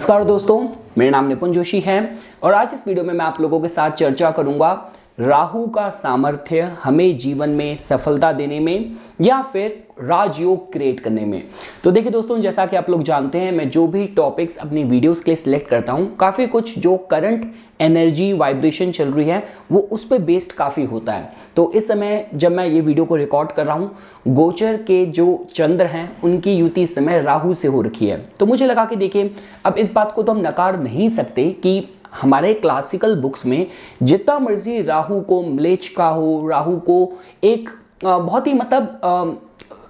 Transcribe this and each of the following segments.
नमस्कार दोस्तों, मेरा नाम निपुन जोशी है और आज इस वीडियो में मैं आप लोगों के साथ चर्चा करूंगा राहु का सामर्थ्य हमें जीवन में सफलता देने में या फिर राजयोग क्रिएट करने में। तो देखिए दोस्तों, जैसा कि आप लोग जानते हैं, मैं जो भी टॉपिक्स अपनी वीडियोस के लिए सिलेक्ट करता हूं, काफ़ी कुछ जो करंट एनर्जी वाइब्रेशन चल रही है वो उस पर बेस्ड काफ़ी होता है। तो इस समय जब मैं ये वीडियो को रिकॉर्ड कर रहा हूँ, गोचर के जो चंद्र हैं उनकी युति इस समय राहु से हो रखी है। तो मुझे लगा कि देखिए, अब इस बात को तो हम नकार नहीं सकते कि हमारे क्लासिकल बुक्स में जितना मर्जी राहु को म्लेच्छ का हो, राहु को एक बहुत ही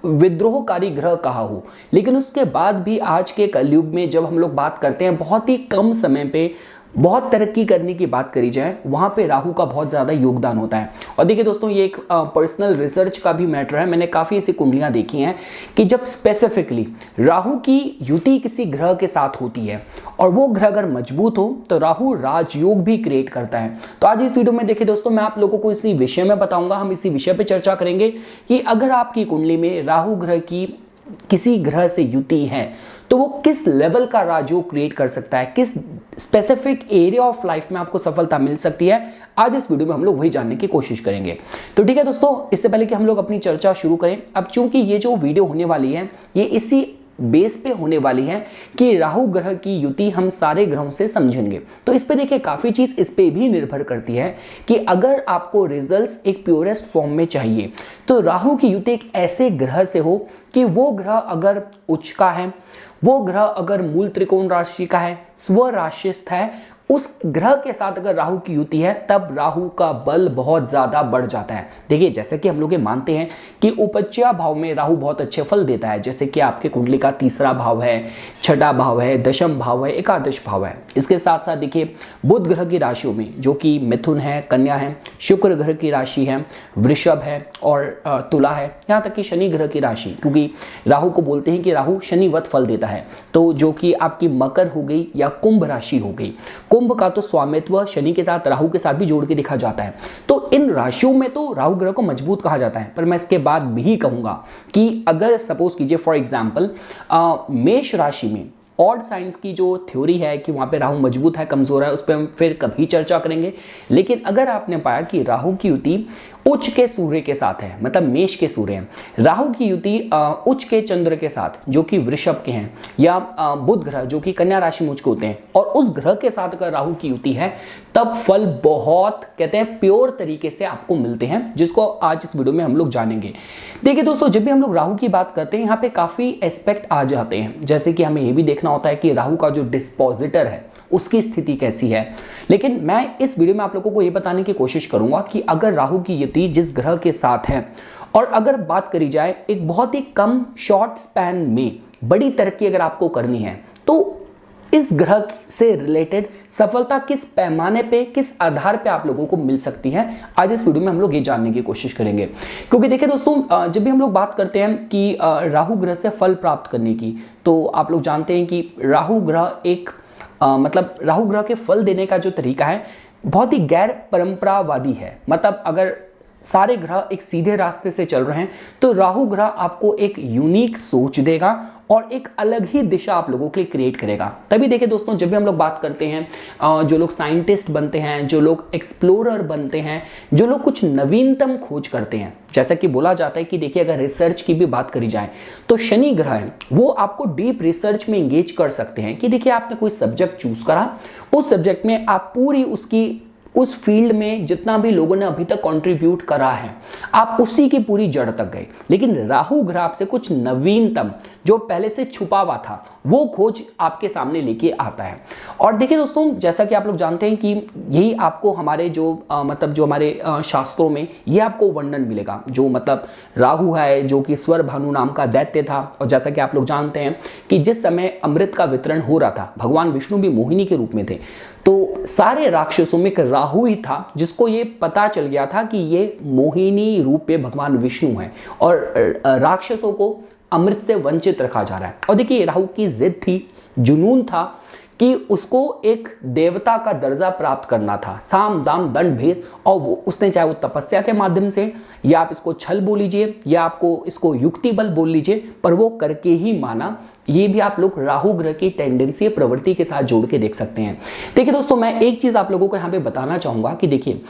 विद्रोहकारी ग्रह कहा हो, लेकिन उसके बाद भी आज के कलयुग में जब हम लोग बात करते हैं बहुत ही कम समय पे बहुत तरक्की करने की बात करी जाए, वहां पे राहु का बहुत ज़्यादा योगदान होता है। और देखिए दोस्तों, ये एक पर्सनल रिसर्च का भी मैटर है। मैंने काफ़ी ऐसी कुंडलियां देखी हैं कि जब स्पेसिफिकली राहु की युति किसी ग्रह के साथ होती है और वो ग्रह अगर मजबूत हो तो राहु राजयोग भी क्रिएट करता है। तो आज इस वीडियो में देखिए दोस्तों, मैं आप लोगों को इसी विषय में बताऊंगा, हम इसी विषय पर चर्चा करेंगे कि अगर आपकी कुंडली में राहु ग्रह की किसी ग्रह से युति है तो वो किस लेवल का राजयोग क्रिएट कर सकता है, किस स्पेसिफिक एरिया ऑफ लाइफ में आपको सफलता मिल सकती है। आज इस वीडियो में हम लोग वही जानने की कोशिश करेंगे। तो ठीक है दोस्तों, इससे पहले कि हम लोग अपनी चर्चा शुरू करें, अब चूंकि ये जो वीडियो होने वाली है ये इसी बेस पे होने वाली है कि राहु ग्रह की युति हम सारे ग्रहों से समझेंगे। तो इस पे देखिए, काफी चीज इस पे भी निर्भर करती है कि अगर आपको रिजल्ट्स एक प्योरेस्ट फॉर्म में चाहिए तो राहु की युति एक ऐसे ग्रह से हो कि वो ग्रह अगर उच्च का है, वो ग्रह अगर मूल त्रिकोण राशि का है, स्व राशिस्थ है, उस ग्रह के साथ अगर राहु की युति है तब राहु का बल बहुत ज्यादा बढ़ जाता है। देखिए, जैसे कि हम लोग ये मानते हैं कि उपज्या भाव में राहु बहुत अच्छे फल देता है, जैसे कि आपके कुंडली का तीसरा भाव है, छठा भाव है, दशम भाव है, एकादश भाव है। इसके साथ साथ देखिए, बुध ग्रह की राशियों में जो कि मिथुन है, कन्या है, शुक्र ग्रह की राशि है, वृषभ है और तुला है, यहाँ तक कि शनि ग्रह की राशि, क्योंकि राहु को बोलते हैं कि राहु शनिवत फल देता है, तो जो कि आपकी मकर हो गई या कुंभ राशि हो गई। कुंभ का तो स्वामित्व शनि के साथ, राहु के साथ भी जोड़ के देखा जाता है। तो इन राशियों में तो राहु ग्रह को मजबूत कहा जाता है। पर मैं इसके बाद भी कहूंगा कि अगर सपोज कीजिए फॉर एग्जांपल मेष राशि में ऑड साइंस की जो थ्योरी है कि वहां पे राहु मजबूत है, कमजोर है, उस पर हम फिर कभी चर्चा करेंगे। लेकिन अगर आपने पाया कि राहु की युति उच्च के सूर्य के साथ है, मतलब मेष के सूर्य हैं, राहु की युति उच्च के चंद्र के साथ जो कि वृषभ के हैं, या बुध ग्रह जो कि कन्या राशि में उच्च के होते हैं, और उस ग्रह के साथ अगर राहु की युति है तब फल बहुत कहते हैं प्योर तरीके से आपको मिलते हैं, जिसको आज इस वीडियो में हम लोग जानेंगे। देखिए दोस्तों, जब भी हम लोग राहु की बात करते हैं यहाँ पे काफी एस्पेक्ट आ जाते हैं, जैसे कि हमें यह भी देखना होता है कि राहु का जो डिस्पोजिटर है उसकी स्थिति कैसी है। लेकिन मैं इस वीडियो में आप लोगों को यह बताने की कोशिश करूंगा कि अगर राहु की युति जिस ग्रह के साथ है और अगर बात करी जाए एक बहुत ही कम शॉर्ट स्पैन में बड़ी तरक्की अगर आपको करनी है तो इस ग्रह से रिलेटेड सफलता किस पैमाने पे, किस आधार पे आप लोगों को मिल सकती है, आज इस वीडियो में हम लोग ये जानने की कोशिश करेंगे। क्योंकि देखिए दोस्तों, जब भी हम लोग बात करते हैं कि राहु ग्रह से फल प्राप्त करने की, तो आप लोग जानते हैं कि राहु ग्रह एक राहु ग्रह के फल देने का जो तरीका है बहुत ही गैर परंपरावादी है। मतलब अगर सारे ग्रह एक सीधे रास्ते से चल रहे हैं तो राहु ग्रह आपको एक यूनिक सोच देगा और एक अलग ही दिशा आप लोगों के लिए क्रिएट करेगा। तभी देखिए दोस्तों, जब भी हम लोग बात करते हैं, जो लोग साइंटिस्ट बनते हैं, जो लोग एक्सप्लोरर बनते हैं, जो लोग कुछ नवीनतम खोज करते हैं, जैसा कि बोला जाता है कि देखिए अगर रिसर्च की भी बात करी जाए तो शनि ग्रह है वो आपको डीप रिसर्च में एंगेज कर सकते हैं कि देखिए आपने कोई सब्जेक्ट चूज करा, उस सब्जेक्ट में आप पूरी उस फील्ड में जितना भी लोगों ने अभी तक कंट्रीब्यूट करा है आप उसी की पूरी जड़ तक गए। लेकिन राहु ग्रह आपसे कुछ नवीनतम जो पहले से छुपा हुआ था वो खोज आपके सामने लेके आता है। और देखिए दोस्तों, जैसा कि आप लोग जानते हैं कि यही आपको हमारे जो हमारे शास्त्रों में ये आपको वर्णन मिलेगा। जो मतलब राहु है जो कि स्वर भानु नाम का दैत्य था, और जैसा कि आप लोग जानते हैं कि जिस समय अमृत का वितरण हो रहा था भगवान विष्णु भी मोहिनी के रूप में थे, तो सारे राक्षसों में एक राहु ही था जिसको ये पता चल गया था कि ये मोहिनी रूप में भगवान विष्णु हैं और राक्षसों को अमृत से वंचित रखा जा रहा है। और देखिए राहु की जिद थी, जुनून था कि उसको एक देवता का दर्जा प्राप्त करना था, साम दाम दंड भेद, और वो उसने चाहे वो तपस्या के माध्यम से, या आप इसको छल बोल लीजिए, या आपको इसको युक्ति बल बोल लीजिए, पर वो करके ही माना। ये भी आप लोग राहु ग्रह की टेंडेंसी प्रवृत्ति के साथ जोड़ के देख सकते हैं। देखिए दोस्तों, मैं एक चीज आप लोगों को यहाँ पे बताना चाहूंगा कि देखिए,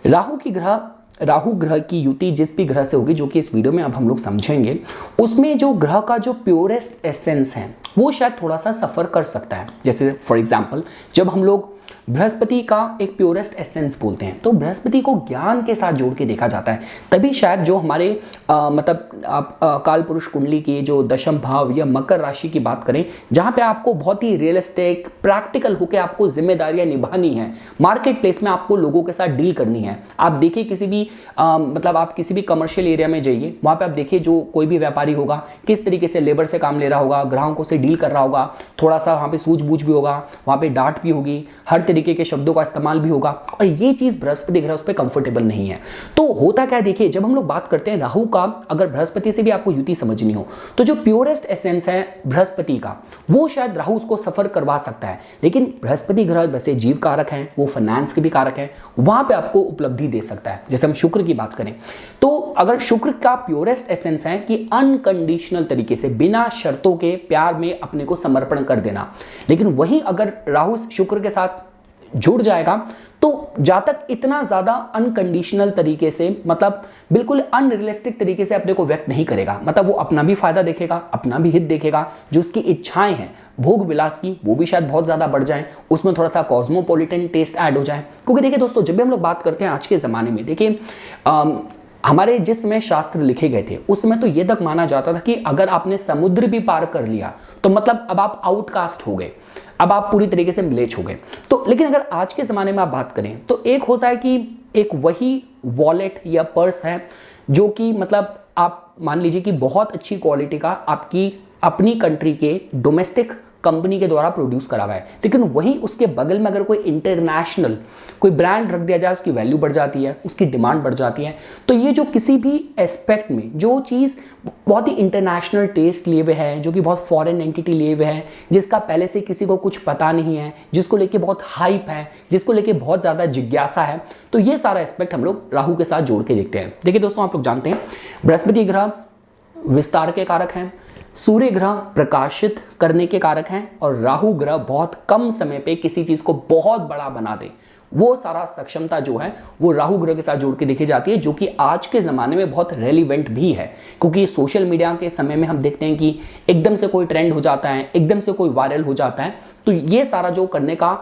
राहु ग्रह की युति जिस भी ग्रह से होगी, जो कि इस वीडियो में अब हम लोग समझेंगे, उसमें जो ग्रह का जो प्योरेस्ट एसेंस है वो शायद थोड़ा सा सफर कर सकता है। जैसे फॉर एग्जांपल, जब हम लोग बृहस्पति का एक प्योरेस्ट एसेंस बोलते हैं, तो बृहस्पति को ज्ञान के साथ जोड़ के देखा जाता है, तभी शायद जो हमारे काल पुरुष कुंडली की जो दशम भाव या मकर राशि की बात करें, जहां पे आपको बहुत ही रियलिस्टिक प्रैक्टिकल होकर आपको जिम्मेदारियां निभानी है, मार्केट प्लेस में आपको लोगों के साथ डील करनी है। आप देखिए किसी भी आप किसी भी कमर्शियल एरिया में जाइए, वहां पे आप देखिए जो कोई भी व्यापारी होगा किस तरीके से लेबर से काम ले रहा होगा, ग्राहकों से डील कर रहा होगा, थोड़ा सा वहां पे सूझबूझ भी होगा, वहां पे डांट भी होगी, हर तरीके के शब्दों का इस्तेमाल भी होगा, और ये चीज बृहस्पति ग्रह उस पर कंफर्टेबल नहीं है। तो होता क्या, देखिए जब हम लोग बात करते हैं राहु का, अगर बृहस्पति से भी आपको युति समझनी हो, तो जो प्योरेस्ट एसेंस है बृहस्पति का, वो शायद राहु उसको सफर करवा सकता है। लेकिन बृहस्पति ग्रह वैसे जीव कारक है, वो फाइनेंस के भी कारक है, वहां पे आपको उपलब्धि दे सकता है। जैसे हम शुक्र की बात करें, तो अगर शुक्र का प्योरेस्ट एसेंस है कि अनकंडीशनल तरीके से बिना शर्तों के प्यार में अपने को समर्पण कर देना, लेकिन वहीं अगर राहु शुक्र के साथ जुड़ जाएगा तो जातक इतना ज्यादा अनकंडीशनल तरीके से, मतलब बिल्कुल अनरियलिस्टिक तरीके से अपने को व्यक्त नहीं करेगा। मतलब वो अपना भी फायदा देखेगा, अपना भी हित देखेगा, जो उसकी इच्छाएं हैं भोग विलास की, वो भी शायद बहुत ज्यादा बढ़ जाए, उसमें थोड़ा सा कॉस्मोपॉलिटन टेस्ट ऐड हो जाए। क्योंकि देखिए दोस्तों, जब भी हम लोग बात करते हैं आज के जमाने में, देखिए हमारे जिसमें शास्त्र लिखे गए थे उसमें तो यह तक माना जाता था कि अगर आपने समुद्र भी पार कर लिया तो मतलब अब आप आउटकास्ट हो गए, अब आप पूरी तरीके से म्लेच्छ हो गए। तो लेकिन अगर आज के ज़माने में आप बात करें तो एक होता है कि एक वही वॉलेट या पर्स है जो कि मतलब आप मान लीजिए कि बहुत अच्छी क्वालिटी का आपकी अपनी कंट्री के डोमेस्टिक कंपनी के द्वारा प्रोड्यूस करा हुआ है, लेकिन वहीं उसके बगल में अगर कोई इंटरनेशनल कोई ब्रांड रख दिया जाए, उसकी वैल्यू बढ़ जाती है, उसकी डिमांड बढ़ जाती है। तो ये जो किसी भी एस्पेक्ट में जो चीज़ बहुत ही इंटरनेशनल टेस्ट लिए हुए है, जो कि बहुत फॉरेन एंटिटी लिए हुए है, जिसका पहले से किसी को कुछ पता नहीं है, जिसको लेके बहुत हाइप है, जिसको लेके बहुत ज़्यादा जिज्ञासा है, तो ये सारा एस्पेक्ट हम लोग राहु के साथ जोड़ के देखते हैं। देखिए दोस्तों, आप लोग जानते हैं बृहस्पति ग्रह विस्तार के कारक हैं, सूर्य ग्रह प्रकाशित करने के कारक हैं, और राहु ग्रह बहुत कम समय पे किसी चीज को बहुत बड़ा बना दे, वो सारा सक्षमता जो है वो राहु ग्रह के साथ जोड़ के देखी जाती है, जो कि आज के ज़माने में बहुत रेलिवेंट भी है। क्योंकि सोशल मीडिया के समय में हम देखते हैं कि एकदम से कोई ट्रेंड हो जाता है, एकदम से कोई वायरल हो जाता है, तो ये सारा जो करने का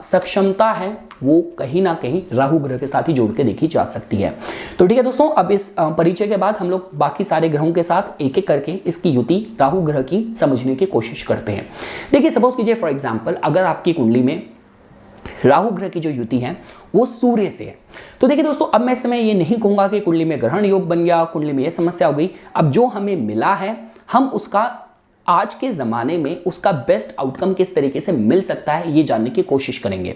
सक्षमता है वो कहीं ना कहीं राहु ग्रह के साथ ही जोड़ के देखी जा सकती है। तो ठीक है दोस्तों, अब इस परिचय के बाद हम लोग बाकी सारे ग्रहों के साथ एक एक करके इसकी युति राहु ग्रह की समझने की कोशिश करते हैं। देखिए सपोज कीजिए फॉर एग्जांपल, अगर आपकी कुंडली में राहु ग्रह की जो युति है वो सूर्य से है, तो देखिए दोस्तों, अब मैं इस समय ये नहीं कहूंगा कि कुंडली में ग्रहण योग बन गया, कुंडली में ये समस्या हो गई। अब जो हमें मिला है हम उसका आज के ज़माने में उसका बेस्ट आउटकम किस तरीके से मिल सकता है ये जानने की कोशिश करेंगे।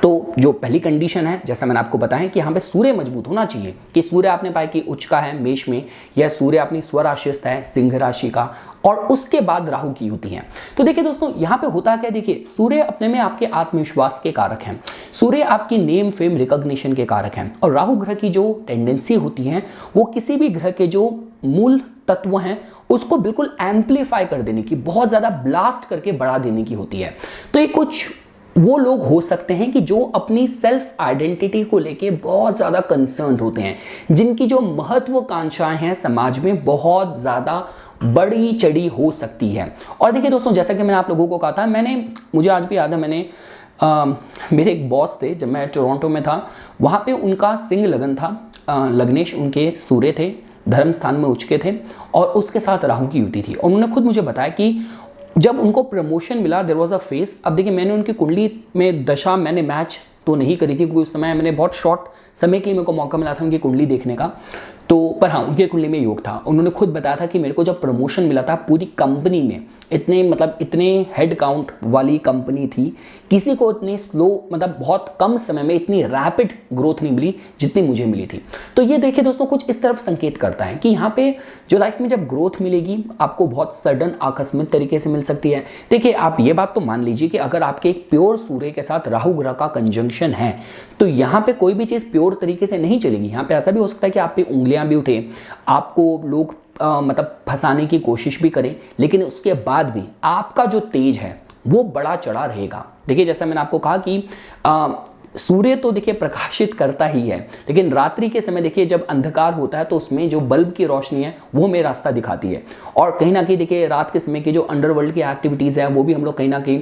तो जो पहली कंडीशन है, जैसा मैंने आपको बताया कि यहाँ पे सूर्य मजबूत होना चाहिए, कि सूर्य आपने पाया कि उच्च का है मेष में, या सूर्य अपनी स्वराशिस्थ है सिंह राशि का, और उसके बाद राहु की युति है। तो देखिए दोस्तों, यहाँ पे होता क्या, देखिए सूर्य अपने में आपके आत्मविश्वास के कारक हैं, सूर्य आपकी नेम फेम रिकॉग्निशन के कारक हैं, और राहु ग्रह की जो टेंडेंसी होती है वो किसी भी ग्रह के जो मूल तत्व हैं उसको बिल्कुल एम्पलीफाई कर देने की, बहुत ज्यादा ब्लास्ट करके बढ़ा देने की होती है। तो ये कुछ वो लोग हो सकते हैं कि जो अपनी सेल्फ आइडेंटिटी को लेके बहुत ज्यादा कंसर्न्ड होते हैं, जिनकी जो महत्वाकांक्षाएं हैं समाज में बहुत ज्यादा बड़ी चढ़ी हो सकती है। और देखिए दोस्तों, जैसा कि मैंने आप लोगों को कहा था, मुझे आज भी याद है, मेरे एक बॉस थे जब मैं टोरंटो में था, वहाँ पे उनका सिंह लगन था, लग्नेश उनके सूर्य थे, धर्म स्थान में उच्च के थे, और उसके साथ राहु की युति थी। और उन्होंने खुद मुझे बताया कि जब उनको प्रमोशन मिला देयर वाज अ फेस। अब देखिए, मैंने उनकी कुंडली में दशा मैंने मैच तो नहीं करी थी, क्योंकि उस समय मैंने बहुत शॉर्ट समय के लिए मेरे को मौका मिला था उनकी कुंडली देखने का। तो पर हाँ, उनकी कुंडली में योग था। उन्होंने खुद बताया था कि मेरे को जब प्रमोशन मिला था पूरी कंपनी में, इतने हेड काउंट वाली कंपनी थी, किसी को इतने स्लो बहुत कम समय में इतनी रैपिड ग्रोथ नहीं मिली जितनी मुझे मिली थी। तो ये देखिए दोस्तों, कुछ इस तरफ संकेत करता है कि यहाँ पे जो लाइफ में जब ग्रोथ मिलेगी आपको बहुत सडन आकस्मिक तरीके से मिल सकती है। देखिए, आप ये बात तो मान लीजिए कि अगर आपके एक प्योर सूर्य के साथ राहु ग्रह का कंजंक्शन है तो यहाँ पे कोई भी चीज प्योर तरीके से नहीं चलेगी। यहाँ पे ऐसा भी हो सकता है कि आप पे उंगलियां भी उठे, आपको लोग फंसाने की कोशिश भी करें, लेकिन उसके बाद भी आपका जो तेज है वो बड़ा चढ़ा रहेगा। देखिए, जैसा मैंने आपको कहा कि सूर्य तो देखिए प्रकाशित करता ही है, लेकिन रात्रि के समय देखिए जब अंधकार होता है तो उसमें जो बल्ब की रोशनी है वो हमें रास्ता दिखाती है। और कहीं ना कहीं देखिए रात के समय की जो अंडरवर्ल्ड की एक्टिविटीज़ है वो भी हम लोग कहीं ना कहीं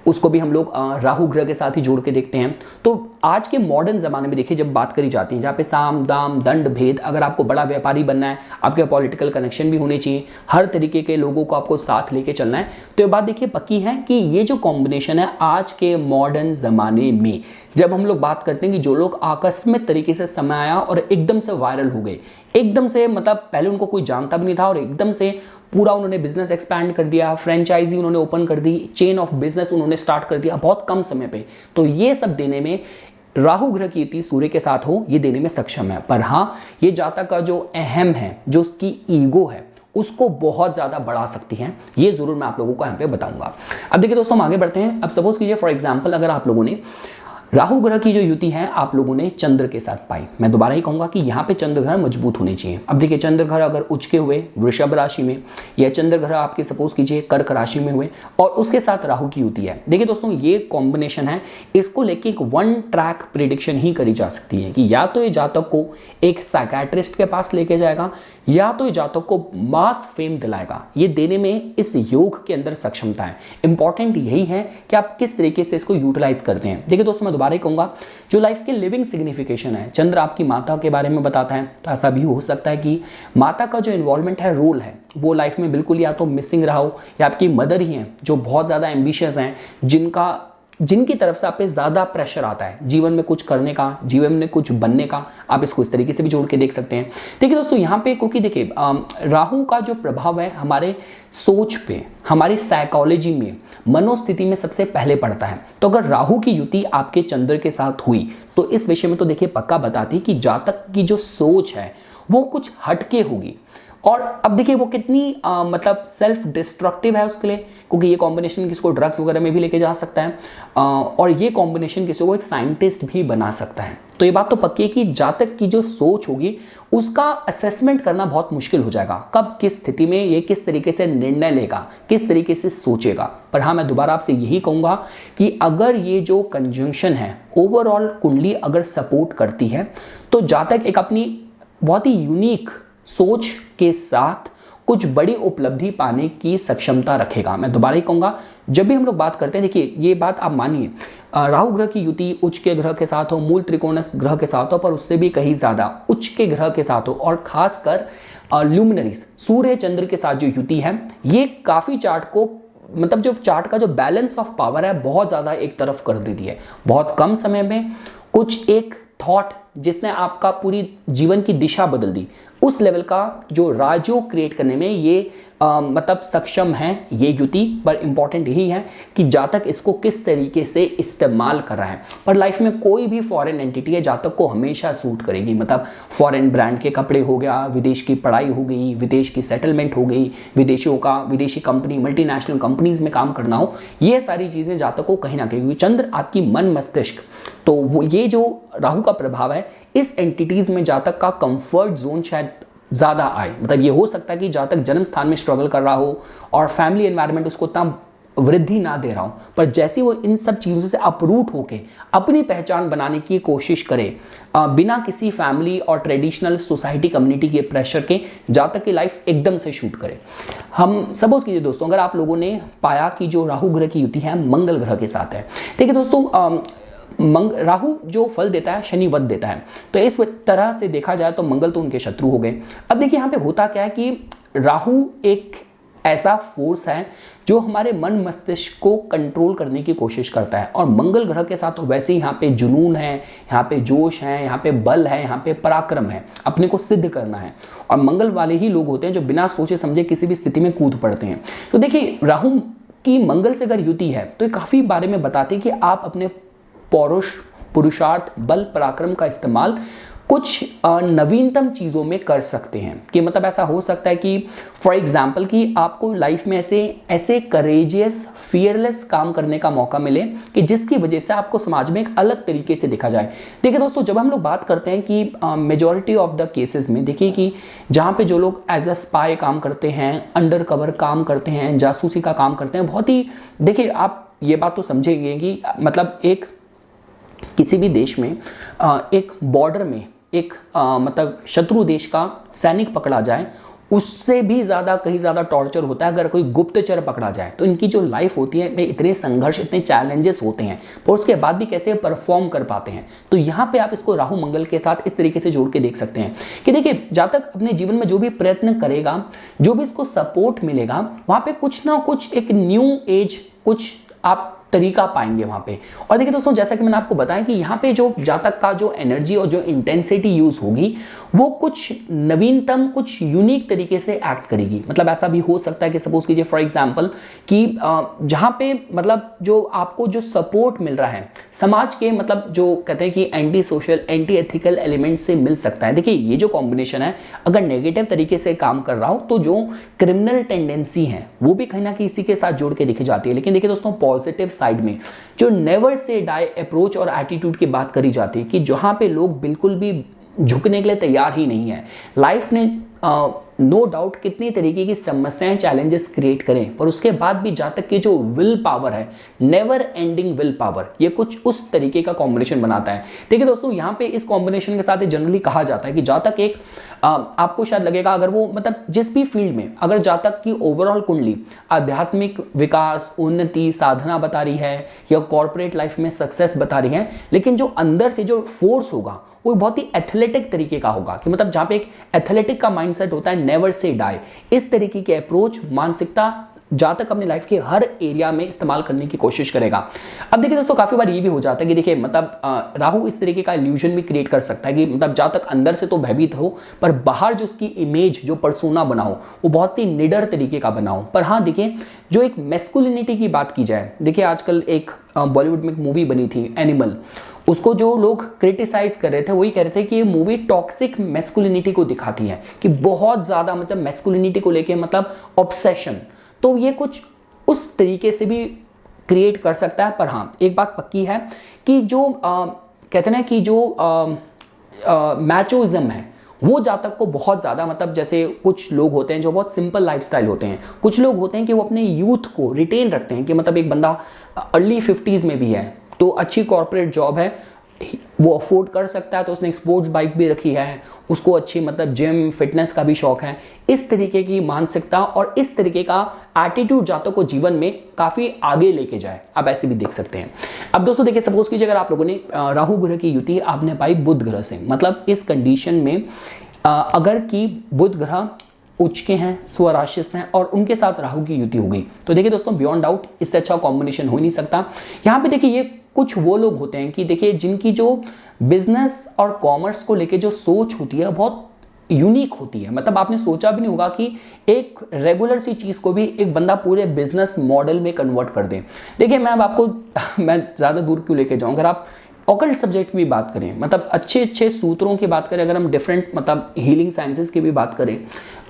उसको भी हम लोग राहु ग्रह के साथ ही जोड़ के देखते हैं। तो आज के मॉडर्न ज़माने में देखिए जब बात करी जाती है, जहाँ पे साम दाम दंड भेद, अगर आपको बड़ा व्यापारी बनना है, आपके पॉलिटिकल कनेक्शन भी होने चाहिए, हर तरीके के लोगों को आपको साथ लेके चलना है, तो ये बात देखिए पक्की है कि ये जो कॉम्बिनेशन है आज के मॉडर्न ज़माने में, जब हम लोग बात करते हैं कि जो लोग आकस्मिक तरीके से समय आया और एकदम से वायरल हो गए, एकदम से पहले उनको कोई जानता भी नहीं था और एकदम से पूरा उन्होंने बिजनेस एक्सपैंड कर दिया, फ्रेंचाइजी उन्होंने ओपन कर दी, चेन ऑफ बिजनेस उन्होंने स्टार्ट कर दिया बहुत कम समय पे। तो ये सब देने में राहु ग्रह की युति सूर्य के साथ हो, ये देने में सक्षम है। पर हाँ, ये जातक का जो अहम है, जो उसकी ईगो है, उसको बहुत ज्यादा बढ़ा सकती है। ये जरूर मैं आप लोगों को यहाँ पे बताऊंगा। अब देखिए दोस्तों, हम आगे बढ़ते हैं। अब सपोज कीजिए फॉर एग्जाम्पल, अगर आप लोगों ने राहु ग्रह की जो युति है आप लोगों ने चंद्र के साथ पाई, मैं दोबारा ही कहूंगा कि यहाँ पे चंद्र ग्रह मजबूत होने चाहिए। अब देखिए, चंद्र ग्रह अगर उचके हुए वृषभ राशि में, या चंद्र ग्रह आपके सपोज कीजिए कर्क राशि में हुए और उसके साथ राहु की युति है, देखिए दोस्तों ये कॉम्बिनेशन है, इसको लेके एक वन ट्रैक प्रिडिक्शन ही करी जा सकती है कि या तो ये जातक को एक साइकियाट्रिस्ट के पास लेके जाएगा, या तो ये जातक को मास फेम दिलाएगा। ये देने में इस योग के अंदर सक्षमता है। इंपॉर्टेंट यही है कि आप किस तरीके से इसको यूटिलाइज करते हैं। देखिए दोस्तों, मैं दोबारा ही कहूंगा, जो लाइफ के लिविंग सिग्निफिकेशन है, चंद्र आपकी माता के बारे में बताता है, तो ऐसा भी हो सकता है कि माता का जो इन्वॉल्वमेंट है, रोल है, वो लाइफ में बिल्कुल या तो मिसिंग रहा हो, या आपकी मदर ही हैं जो बहुत ज़्यादा एम्बिशियस हैं, जिनकी तरफ से आप पे ज़्यादा प्रेशर आता है जीवन में कुछ करने का, जीवन में कुछ बनने का। आप इसको इस तरीके से भी जोड़ के देख सकते हैं। देखिए दोस्तों, यहाँ पे क्योंकि देखिए राहु का जो प्रभाव है हमारे सोच पे, हमारी साइकोलॉजी में, मनोस्थिति में सबसे पहले पड़ता है। तो अगर राहु की युति आपके चंद्र के साथ हुई तो इस विषय में तो देखिए पक्का बताती कि जातक की जो सोच है वो कुछ हटके होगी। और अब देखिए वो कितनी सेल्फ डिस्ट्रक्टिव है उसके लिए, क्योंकि ये कॉम्बिनेशन किसी को ड्रग्स वगैरह में भी लेके जा सकता है, और ये कॉम्बिनेशन किसी को एक साइंटिस्ट भी बना सकता है। तो ये बात तो पक्की है कि जातक की जो सोच होगी उसका असेसमेंट करना बहुत मुश्किल हो जाएगा, कब किस स्थिति में ये किस तरीके से निर्णय लेगा, किस तरीके से सोचेगा। पर हाँ, मैं दोबारा आपसे यही कहूंगा कि अगर ये जो कंजंक्शन है ओवरऑल कुंडली अगर सपोर्ट करती है तो जातक एक अपनी बहुत ही यूनिक सोच के साथ कुछ बड़ी उपलब्धि पाने की सक्षमता रखेगा। मैं दोबारा ही कहूंगा, जब भी हम लोग बात करते हैं, देखिए ये बात आप मानिए, राहु ग्रह की युति उच्च के ग्रह के साथ हो, मूल त्रिकोणस ग्रह के साथ हो, पर उससे भी कहीं ज्यादा उच्च के ग्रह के साथ हो, और खासकर ल्यूमिनरीज सूर्य चंद्र के साथ जो युति है, ये काफी चार्ट को जो चार्ट का जो बैलेंस ऑफ पावर है बहुत ज्यादा एक तरफ कर देती है। बहुत कम समय में कुछ एक थॉट जिसने आपका पूरी जीवन की दिशा बदल दी, उस लेवल का जो राजयोग क्रिएट करने में ये सक्षम है ये युति। पर इंपॉर्टेंट यही है कि जातक इसको किस तरीके से इस्तेमाल कर रहा है। पर लाइफ में कोई भी फॉरेन एंटिटी है जातक को हमेशा सूट करेगी। फॉरेन ब्रांड के कपड़े हो गया, विदेश की पढ़ाई हो गई, विदेश की सेटलमेंट हो गई, विदेशी कंपनी, मल्टीनेशनल कंपनीज में काम करना हो, ये सारी चीजें जातक को कहीं ना कहीं, चंद्र आपकी मन मस्तिष्क, तो वो ये जो राहु का प्रभाव है इस एंटिटीज में जातक का कंफर्ट जोन शायद ज्यादा आए। ये हो सकता है कि जातक जन्म स्थान में स्ट्रगल कर रहा हो और फैमिली एनवायरनमेंट उसको उतना वृद्धि ना दे रहा हो, पर जैसे वो इन सब चीजों से अपरूट होके अपनी पहचान बनाने की कोशिश करे, बिना किसी फैमिली और ट्रेडिशनल सोसाइटी कम्युनिटी के प्रेशर के, जातक की लाइफ एकदम से शूट करे। हम सपोज कीजिए दोस्तों, अगर आप लोगों ने पाया कि जो राहु ग्रह की युति है मंगल ग्रह के साथ है, देखिए दोस्तों राहु जो फल देता है शनि वध देता है, तो इस तरह से देखा जाए तो मंगल तो उनके शत्रु हो गए। अब देखिए यहाँ पे होता क्या है कि राहु एक ऐसा फोर्स है जो हमारे मन मस्तिष्क को कंट्रोल करने की कोशिश करता है। और मंगल ग्रह के साथ तो वैसे ही यहाँ पे जुनून है, यहाँ पे जोश है, यहाँ पे बल है, यहाँ पे पराक्रम है, अपने को सिद्ध करना है। और मंगल वाले ही लोग होते हैं जो बिना सोचे समझे किसी भी स्थिति में कूद पड़ते हैं। तो देखिए, राहु की मंगल से अगर युति है तो ये काफी बारे में बताते हैं कि आप अपने पुरुषार्थ, बल, पराक्रम का इस्तेमाल कुछ नवीनतम चीज़ों में कर सकते हैं। कि मतलब ऐसा हो सकता है कि फॉर एग्जाम्पल कि आपको लाइफ में ऐसे करेजियस, फियरलेस काम करने का मौका मिले कि जिसकी वजह से आपको समाज में एक अलग तरीके से दिखा जाए। देखिए दोस्तों, जब हम लोग बात करते हैं कि मेजॉरिटी ऑफ द केसेस में देखिए कि जहाँ पे जो लोग एज अ स्पाई काम करते हैं, अंडर कवर काम करते हैं, जासूसी का काम करते हैं, बहुत ही, देखिए आप ये बात तो समझेंगे कि मतलब एक किसी भी देश में एक बॉर्डर में एक मतलब शत्रु देश का सैनिक पकड़ा जाए, उससे भी ज़्यादा, कहीं ज़्यादा टॉर्चर होता है अगर कोई गुप्तचर पकड़ा जाए। तो इनकी जो लाइफ होती है, इतने संघर्ष, इतने चैलेंजेस होते हैं, पर उसके बाद भी कैसे परफॉर्म कर पाते हैं। तो यहाँ पे आप इसको राहु मंगल के साथ इस तरीके से जोड़ के देख सकते हैं कि देखिए, जहाँ तक अपने जीवन में जो भी प्रयत्न करेगा, जो भी इसको सपोर्ट मिलेगा, वहाँ पे कुछ ना कुछ एक न्यू एज, कुछ आप तरीका पाएंगे वहां पे। और देखिए दोस्तों, जैसा कि मैंने आपको बताया कि यहाँ पे जो जातक का जो एनर्जी और जो इंटेंसिटी यूज होगी, वो कुछ नवीनतम, कुछ यूनिक तरीके से एक्ट करेगी। मतलब ऐसा भी हो सकता है कि सपोज कीजिए फॉर एग्जांपल कि जहाँ पे मतलब जो आपको जो सपोर्ट मिल रहा है समाज के, मतलब जो कहते हैं कि anti social, anti ethical element से मिल सकता है। देखिए, ये जो कॉम्बिनेशन है, अगर नेगेटिव तरीके से काम कर रहा हो तो जो क्रिमिनल टेंडेंसी है वो भी कहीं ना कहीं इसी के साथ जोड़ के दिखी जाती है। लेकिन देखिए दोस्तों, पॉजिटिव साइड में जो नेवर से डाई अप्रोच और एटीट्यूड की बात करी जाती है कि जहां पे लोग बिल्कुल भी झुकने के लिए तैयार ही नहीं है। लाइफ ने नो डाउट कितनी तरीके की समस्याएं, चैलेंजेस क्रिएट करें, पर उसके बाद भी जातक की जो विल पावर है, नेवर एंडिंग विल पावर, ये कुछ उस तरीके का कॉम्बिनेशन बनाता है। देखिए दोस्तों, यहाँ पे इस कॉम्बिनेशन के साथ जनरली कहा जाता है कि जातक एक आपको शायद लगेगा, अगर वो मतलब जिस भी फील्ड में अगर जातक की ओवरऑल कुंडली आध्यात्मिक विकास, उन्नति, साधना बता रही है या कॉर्पोरेट लाइफ में सक्सेस बता रही है, लेकिन जो अंदर से जो फोर्स होगा वो बहुत ही एथलेटिक तरीके का होगा। कि मतलब जहां पे एक एथलेटिक का माइंडसेट होता है, नेवर से डाई, इस तरीके की अप्रोच, मानसिकता जातक अपने लाइफ के हर एरिया में इस्तेमाल करने की कोशिश करेगा। अब देखिए दोस्तों, काफी बार ये भी हो जाता है कि देखिए मतलब राहु इस तरीके का इल्यूजन भी क्रिएट कर सकता है कि मतलब जातक अंदर से तो भयभीत हो, पर बाहर जो उसकी इमेज, जो पर्सोना बनाओ, वो बहुत ही निडर तरीके का बनाओ। पर हाँ, देखिए जो एक मैस्कुलिनिटी की बात की जाए, देखिए आजकल एक बॉलीवुड में एक मूवी बनी थी एनिमल, उसको जो लोग क्रिटिसाइज कर रहे थे वही कह रहे थे कि ये मूवी टॉक्सिक मैस्कुलिनिटी को दिखाती है, कि बहुत ज्यादा मतलब मैस्कुलिनिटी को लेके मतलब ऑब्सेशन। तो ये कुछ उस तरीके से भी क्रिएट कर सकता है। पर हाँ, एक बात पक्की है कि जो कहते हैं कि जो मैचोइज्म है वो जातक को बहुत ज़्यादा, मतलब जैसे कुछ लोग होते हैं जो बहुत सिंपल लाइफस्टाइल होते हैं, कुछ लोग होते हैं कि वो अपने यूथ को रिटेन रखते हैं। कि मतलब एक बंदा अर्ली 50s में भी है तो अच्छी कॉर्पोरेट जॉब है, वो अफोर्ड कर सकता है, तो उसने एक स्पोर्ट्स बाइक भी रखी है, उसको अच्छी मतलब जिम, फिटनेस का भी शौक है। इस तरीके की मानसिकता और इस तरीके का एटीट्यूड जातक को जीवन में काफ़ी आगे लेके जाए। आप ऐसे भी देख सकते हैं। अब दोस्तों देखिए, सपोज कीजिए अगर आप लोगों ने राहु ग्रह की युति आपने पाई बुध ग्रह से, मतलब इस कंडीशन में अगर कि बुध ग्रह उच्च के हैं, स्वराशिस हैं और उनके साथ राहु की युति हो गई, तो देखिए दोस्तों, बियॉन्ड डाउट इससे अच्छा कॉम्बिनेशन हो ही नहीं सकता। यहाँ पे देखिए, ये कुछ वो लोग होते हैं कि देखिए जिनकी जो बिजनेस और कॉमर्स को लेके जो सोच होती है बहुत यूनिक होती है। मतलब आपने सोचा भी नहीं होगा कि एक रेगुलर सी चीज़ को भी एक बंदा पूरे बिजनेस मॉडल में कन्वर्ट कर दे। देखिए, मैं अब आपको मैं ज़्यादा दूर क्यों लेके जाऊँ, अगर आप ऑकल्ट सब्जेक्ट की भी बात करें, मतलब अच्छे अच्छे सूत्रों की बात करें, अगर हम डिफरेंट मतलब हीलिंग साइंसेस की भी बात करें,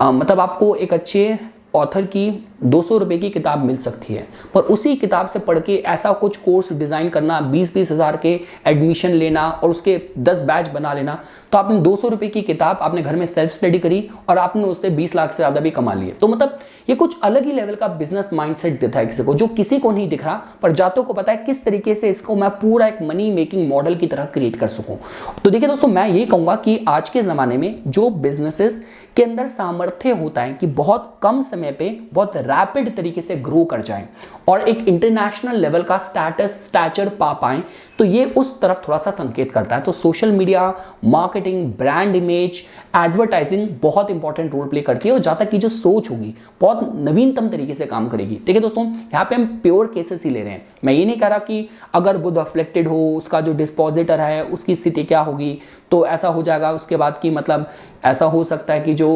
मतलब आपको एक अच्छे ऑथर की 200 रुपए की किताब मिल सकती है, पर उसी किताब से पढ़ के ऐसा कुछ कोर्स डिज़ाइन करना, 20-20 हज़ार के एडमिशन लेना और उसके 10 बैच बना लेना, तो आपने 200 रुपए की किताब आपने घर में सेल्फ स्टडी करी और आपने उससे 20 लाख से ज़्यादा भी कमा लिए। तो मतलब ये कुछ अलग ही लेवल का बिजनेस माइंडसेट देता है किसी को, जो किसी को नहीं दिख रहा, पर जातों को पता है किस तरीके से इसको मैं पूरा एक मनी मेकिंग मॉडल की तरह क्रिएट कर सकूँ। तो देखिए दोस्तों, मैं ये कहूँगा कि आज के ज़माने में जो बिजनेसेस के अंदर सामर्थ्य होता है कि बहुत कम समय पे बहुत रैपिड तरीके से ग्रो कर जाएं और एक इंटरनेशनल लेवल का स्टैचर पा पाएं, तो ये उस तरफ थोड़ा सा संकेत करता है। तो social media, marketing, brand image, advertising बहुत इंपॉर्टेंट रोल प्ले करती है और जहां तक की जो सोच होगी बहुत नवीनतम तरीके से काम करेगी। देखिए दोस्तों, यहाँ पे हम प्योर केसेस ही ले रहे हैं। मैं ये नहीं कह रहा कि अगर बुध अफ्लिक्टेड हो, उसका जो डिस्पोजिटर है उसकी स्थिति क्या होगी, तो ऐसा हो जाएगा उसके बाद की मतलब ऐसा हो सकता है कि जो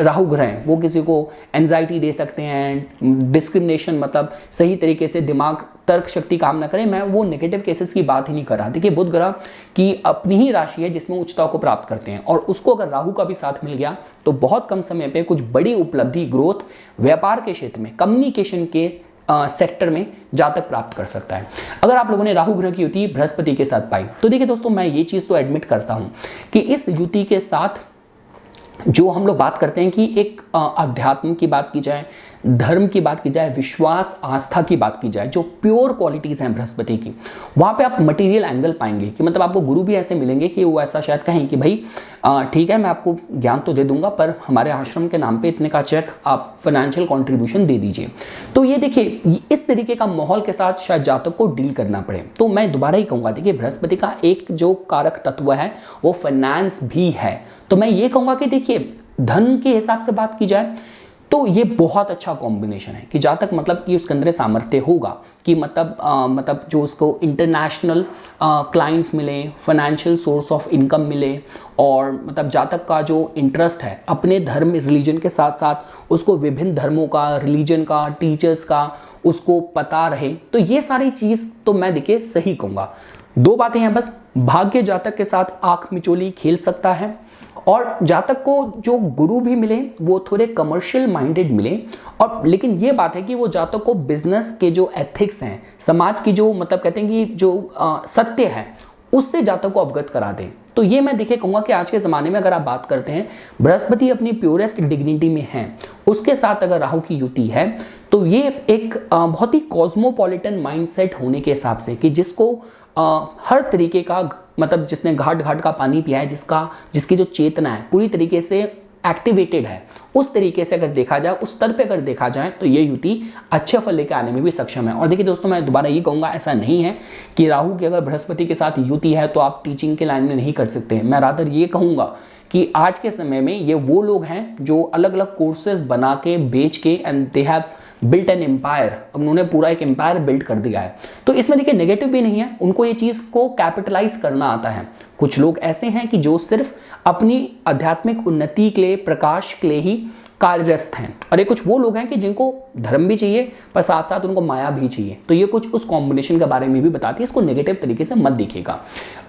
राहु ग्रह हैं वो किसी को एंजाइटी दे सकते हैं, डिस्क्रिमिनेशन मतलब सही तरीके से दिमाग तर्क शक्ति काम ना करे। मैं वो नेगेटिव केसेस की बात ही नहीं कर रहा। देखिए, बुध ग्रह की अपनी ही राशि है जिसमें उच्चता को प्राप्त करते हैं और उसको अगर राहु का भी साथ मिल गया तो बहुत कम समय पे कुछ बड़ी उपलब्धि, ग्रोथ, व्यापार के क्षेत्र में, कम्युनिकेशन के सेक्टर में जातक प्राप्त कर सकता है। अगर आप लोगों ने राहु ग्रह की युति बृहस्पति के साथ पाई तो देखिए दोस्तों, मैं ये चीज तो एडमिट करता हूं कि इस युति के साथ जो हम लोग बात करते हैं कि एक अध्यात्म की बात की जाए, धर्म की बात की जाए, विश्वास, आस्था की बात की जाए, जो प्योर क्वालिटीज हैं बृहस्पति की, वहां पे आप मटेरियल एंगल पाएंगे कि मतलब आपको गुरु भी ऐसे मिलेंगे कि वो ऐसा शायद कहें कि भाई ठीक है, मैं आपको ज्ञान तो दे दूंगा पर हमारे आश्रम के नाम पे इतने का चेक आप फाइनेंशियल कंट्रीब्यूशन दे दीजिए। तो ये देखिए, इस तरीके का माहौल के साथ शायद जातक को डील करना पड़े। तो मैं दोबारा ही कहूंगा, देखिए बृहस्पति का एक जो कारक तत्व है वो फाइनेंस भी है। तो मैं ये कहूंगा कि देखिए, धन के हिसाब से बात की जाए तो ये बहुत अच्छा कॉम्बिनेशन है कि जहाँ तक मतलब कि उसके अंदर सामर्थ्य होगा कि मतलब जो उसको इंटरनेशनल क्लाइंट्स मिले, फाइनेंशियल सोर्स ऑफ इनकम मिले और मतलब जहाँ तक का जो इंटरेस्ट है अपने धर्म, रिलीजन के साथ साथ उसको विभिन्न धर्मों का, रिलीजन का, टीचर्स का उसको पता रहे, तो ये सारी चीज़ तो मैं देखिए सही कहूँगा। दो बातें हैं बस, भाग्य जातक के साथ आंख मिचोली खेल सकता है और जातक को जो गुरु भी मिले वो थोड़े कमर्शियल माइंडेड मिले, और लेकिन ये बात है कि वो जातक को बिजनेस के जो एथिक्स हैं, समाज की जो मतलब कहते हैं कि जो सत्य है उससे जातक को अवगत करा दे। तो ये मैं देखिए कहूँगा कि आज के ज़माने में अगर आप बात करते हैं, बृहस्पति अपनी प्योरेस्ट डिग्निटी में है, उसके साथ अगर राहु की युति है तो ये एक बहुत ही कॉस्मोपॉलिटन माइंडसेट होने के हिसाब से कि जिसको हर तरीके का मतलब जिसने घाट घाट का पानी पिया है, जिसकी जो चेतना है पूरी तरीके से एक्टिवेटेड है, उस तरीके से अगर देखा जाए, उस स्तर पे अगर देखा जाए तो ये युति अच्छे फल लेकर आने में भी सक्षम है। और देखिए दोस्तों, मैं दोबारा ये कहूँगा, ऐसा नहीं है कि राहु की अगर बृहस्पति के साथ युति है तो आप टीचिंग के लाइन में नहीं कर सकते। मैं रादर ये कहूँगा कि आज के समय में ये वो लोग हैं जो अलग अलग कोर्सेज बना के, बेच के, and they have built an empire, उन्होंने पूरा एक एम्पायर बिल्ड कर दिया है। तो इसमें देखिए नेगेटिव भी नहीं है, उनको ये चीज़ को कैपिटलाइज करना आता है। कुछ लोग ऐसे हैं कि जो सिर्फ अपनी आध्यात्मिक उन्नति के लिए, प्रकाश के लिए ही कार्यरत हैं, और ये कुछ वो लोग हैं कि जिनको धर्म भी चाहिए पर साथ साथ उनको माया भी चाहिए। तो ये कुछ उस कॉम्बिनेशन के बारे में भी बताती है, इसको नेगेटिव तरीके से मत देखिएगा।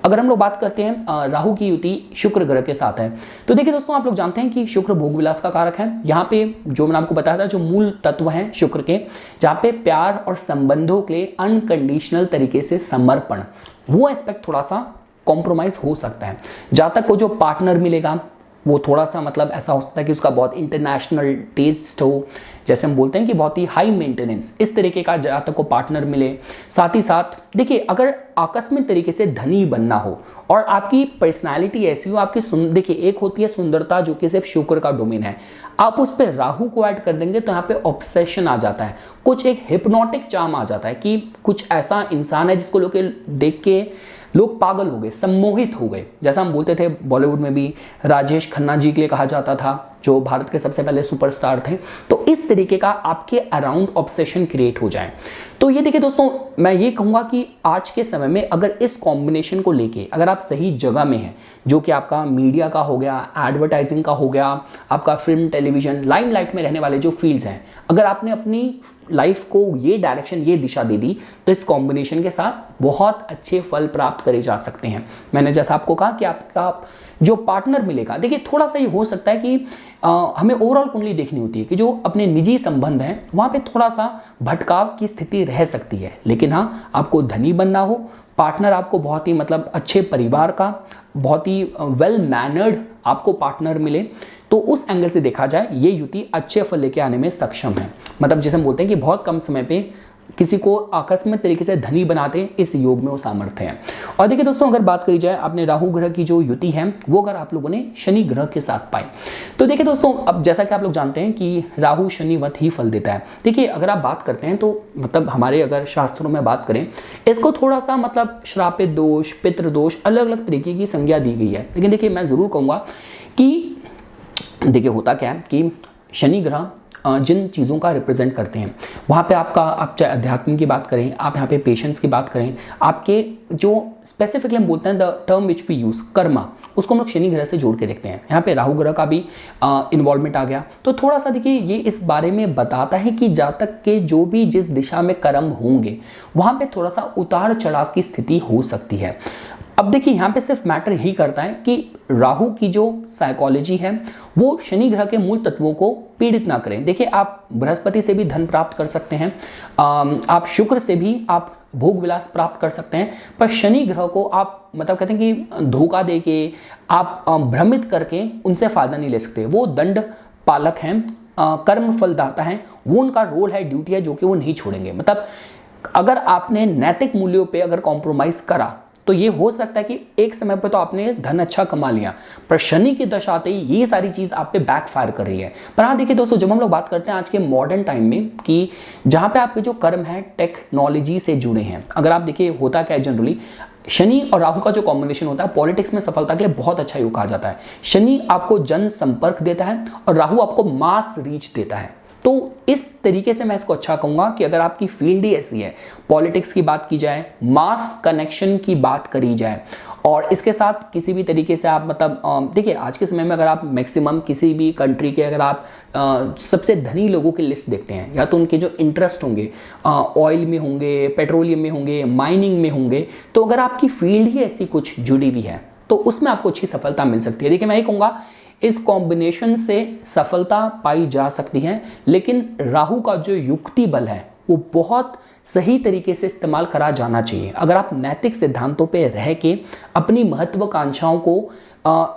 अगर हम लोग बात करते हैं राहु की युति शुक्र ग्रह के साथ है, तो देखिए दोस्तों, आप लोग जानते हैं कि शुक्र भोग विलास का कारक है। यहाँ पे जो मैंने आपको बताया था, जो मूल तत्व हैं शुक्र के, जहाँ पे प्यार और संबंधों के लिए अनकंडीशनल तरीके से समर्पण, वो एस्पेक्ट थोड़ा सा कॉम्प्रोमाइज हो सकता है। जहाँ तक को जो पार्टनर मिलेगा वो थोड़ा सा मतलब ऐसा हो सकता है कि उसका बहुत इंटरनेशनल टेस्ट हो, जैसे हम बोलते हैं कि बहुत ही हाई मेंटेनेंस, इस तरीके का जातक को पार्टनर मिले। साथ ही साथ देखिए, अगर आकस्मिक तरीके से धनी बनना हो और आपकी पर्सनालिटी ऐसी हो, आपकी देखिए एक होती है सुंदरता जो कि सिर्फ शुक्र का डोमेन है, आप उस पर राहु को ऐड कर देंगे तो यहाँ पे ऑब्सेशन आ जाता है, कुछ एक हिप्नोटिक चार्म आ जाता है कि कुछ ऐसा इंसान है जिसको लोग देख के लोग पागल हो गए, सम्मोहित हो गए। जैसा हम बोलते थे बॉलीवुड में भी राजेश खन्ना जी के लिए कहा जाता था, जो भारत के सबसे पहले सुपरस्टार थे। तो इस तरीके का आपके अराउंड ऑब्सेशन क्रिएट हो जाए। तो ये देखिए दोस्तों, मैं ये कहूँगा कि आज के समय में अगर इस कॉम्बिनेशन को लेके अगर आप सही जगह में हैं, जो कि आपका मीडिया का हो गया, एडवर्टाइजिंग का हो गया, आपका फिल्म, टेलीविजन, लाइमलाइट में रहने वाले जो फील्ड्स हैं, अगर आपने अपनी लाइफ को ये डायरेक्शन, ये दिशा दे दी, तो इस कॉम्बिनेशन के साथ बहुत अच्छे फल प्राप्त करे जा सकते हैं। मैंने जैसा आपको कहा कि आपका जो पार्टनर मिलेगा, देखिए थोड़ा सा ये हो सकता है कि हमें ओवरऑल कुंडली देखनी होती है कि जो अपने निजी संबंध हैं वहाँ पे थोड़ा सा भटकाव की स्थिति रह सकती है। लेकिन हाँ, आपको धनी बनना हो, पार्टनर आपको बहुत ही मतलब अच्छे परिवार का, बहुत ही वेल मैनर्ड आपको पार्टनर मिले, तो उस एंगल से देखा जाए ये युति अच्छे फल लेके आने में सक्षम है। मतलब जैसे हम बोलते हैं कि बहुत कम समय पे किसी को आकस्मिक तरीके से धनी बनाते हैं, इस योग में वो सामर्थ्य है। और देखिए दोस्तों, अगर बात करी जाए आपने राहु ग्रह की जो युति है वो अगर आप लोगों ने शनि ग्रह के साथ पाई, तो देखिए दोस्तों, अब जैसा कि आप लोग जानते हैं कि राहु शनिवत ही फल देता है। देखिए अगर आप बात करते हैं तो मतलब हमारे अगर शास्त्रों में बात करें, इसको थोड़ा सा मतलब श्रापित दोष, पितृ दोष, अलग अलग तरीके की संज्ञा दी गई है। लेकिन देखिए मैं जरूर कहूँगा कि देखिए होता क्या है कि शनि ग्रह जिन चीज़ों का रिप्रेजेंट करते हैं, वहाँ पे आपका, आप चाहे अध्यात्म की बात करें, आप यहाँ पे पेशेंस की बात करें, आपके जो स्पेसिफिकली हम बोलते हैं the term which we use karma, उसको हम लोग शनि ग्रह से जोड़ के देखते हैं। यहाँ पे राहु ग्रह का भी इन्वॉल्वमेंट आ गया। तो थोड़ा सा देखिए ये इस बारे में बताता है कि जातक के जो भी जिस दिशा में कर्म होंगे वहाँ पे थोड़ा सा उतार चढ़ाव की स्थिति हो सकती है। अब देखिए यहाँ पे सिर्फ मैटर यही करता है कि राहु की जो साइकोलॉजी है वो शनि ग्रह के मूल तत्वों को पीड़ित ना करें। देखिए आप बृहस्पति से भी धन प्राप्त कर सकते हैं, आप शुक्र से भी आप भोग विलास प्राप्त कर सकते हैं, पर शनि ग्रह को आप मतलब कहते हैं कि धोखा दे के, आप भ्रमित करके उनसे फायदा नहीं ले सकते। वो दंड पालक हैं, कर्म फलदाता हैं, वो उनका रोल है, ड्यूटी है, जो कि वो नहीं छोड़ेंगे। मतलब अगर आपने नैतिक मूल्यों पे अगर कॉम्प्रोमाइज करा तो ये हो सकता है कि एक समय पर तो आपने धन अच्छा कमा लिया, पर शनि की दशा आते ही ये सारी चीज आप पे बैकफायर कर रही है। पर हाँ देखिए दोस्तों, जब हम लोग बात करते हैं आज के मॉडर्न टाइम में कि जहां पे आपके जो कर्म है टेक्नोलॉजी से जुड़े हैं, अगर आप देखिए होता क्या है जनरली, शनि और राहु का जो कॉम्बिनेशन होता है पॉलिटिक्स में सफलता के लिए बहुत अच्छा योग कहा जाता है। शनि आपको जन संपर्क देता है और राहु आपको मास रीच देता है। तो इस तरीके से मैं इसको अच्छा कहूंगा कि अगर आपकी फील्ड ही ऐसी है, पॉलिटिक्स की बात की जाए, मास कनेक्शन की बात करी जाए, और इसके साथ किसी भी तरीके से आप मतलब देखिए आज के समय में अगर आप मैक्सिमम किसी भी कंट्री के अगर आप सबसे धनी लोगों की लिस्ट देखते हैं, या तो उनके जो इंटरेस्ट होंगे ऑयल में होंगे, पेट्रोलियम में होंगे, माइनिंग में होंगे, तो अगर आपकी फील्ड ही ऐसी कुछ जुड़ी हुई है तो उसमें आपको अच्छी सफलता मिल सकती है। देखिए मैं ये कहूँगा इस कॉम्बिनेशन से सफलता पाई जा सकती है, लेकिन राहु का जो युक्ति बल है वो बहुत सही तरीके से इस्तेमाल करा जाना चाहिए। अगर आप नैतिक सिद्धांतों पे रह के अपनी महत्वाकांक्षाओं को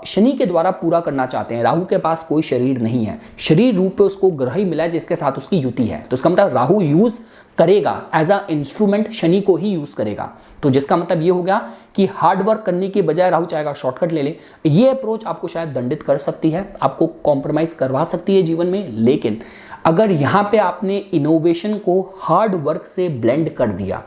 शनि के द्वारा पूरा करना चाहते हैं, राहु के पास कोई शरीर नहीं है, शरीर रूप पे उसको ग्रह ही मिला है जिसके साथ उसकी युति है, तो इसका मतलब राहु यूज करेगा एज अ इंस्ट्रूमेंट, शनि को ही यूज करेगा। तो जिसका मतलब ये हो गया कि हार्ड वर्क करने के बजाय राहु चाहेगा शॉर्टकट ले ले। ये अप्रोच आपको शायद दंडित कर सकती है, आपको कॉम्प्रोमाइज करवा सकती है जीवन में। लेकिन अगर यहाँ पे आपने इनोवेशन को हार्ड वर्क से ब्लेंड कर दिया,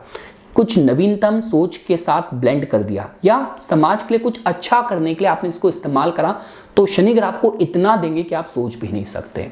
कुछ नवीनतम सोच के साथ ब्लेंड कर दिया, या समाज के लिए कुछ अच्छा करने के लिए आपने इसको इस्तेमाल करा, तो शनि ग्रह आपको इतना देंगे कि आप सोच भी नहीं सकते।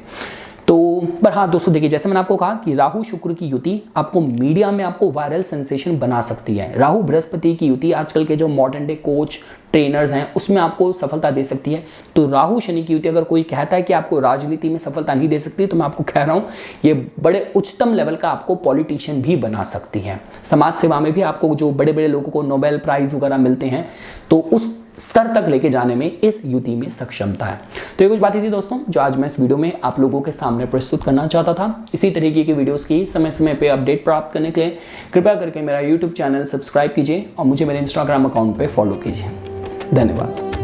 तो पर हाँ दोस्तों देखिए, जैसे मैंने आपको कहा कि राहु शुक्र की युति आपको मीडिया में आपको वायरल सेंसेशन बना सकती है। राहु बृहस्पति की युति आजकल के जो मॉडर्न डे कोच ट्रेनर्स हैं उसमें आपको सफलता दे सकती है। तो राहु शनि की युति, अगर कोई कहता है कि आपको राजनीति में सफलता नहीं दे सकती, तो मैं आपको कह रहा हूँ ये बड़े उच्चतम लेवल का आपको पॉलिटिशियन भी बना सकती है। समाज सेवा में भी आपको जो बड़े बड़े लोगों को नोबेल प्राइज वगैरह मिलते हैं, तो उस स्तर तक लेके जाने में इस युति में सक्षमता है। तो ये कुछ बातें थी दोस्तों जो आज मैं इस वीडियो में आप लोगों के सामने प्रस्तुत करना चाहता था। इसी तरीके की वीडियोस की समय समय पे अपडेट प्राप्त करने के लिए कृपया करके मेरा यूट्यूब चैनल सब्सक्राइब कीजिए और मुझे मेरे इंस्टाग्राम अकाउंट पे फॉलो कीजिए। धन्यवाद।